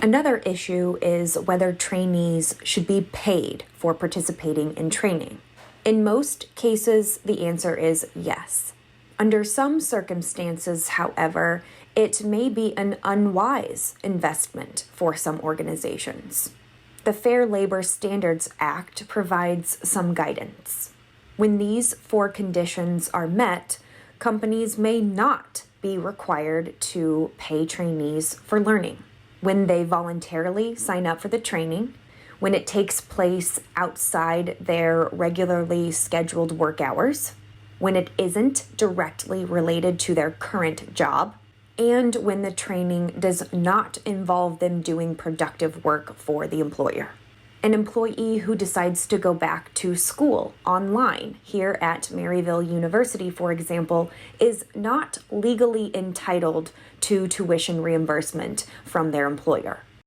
Another issue is whether trainees should be paid for participating in training. In most cases, the answer is yes. Under some circumstances, however, it may be an unwise investment for some organizations. The Fair Labor Standards Act provides some guidance. When these 4 conditions are met, companies may not be required to pay trainees for learning. When they voluntarily sign up for the training, when it takes place outside their regularly scheduled work hours, when it isn't directly related to their current job, and when the training does not involve them doing productive work for the employer. An employee who decides to go back to school online here at Maryville University, for example, is not legally entitled to tuition reimbursement from their employer.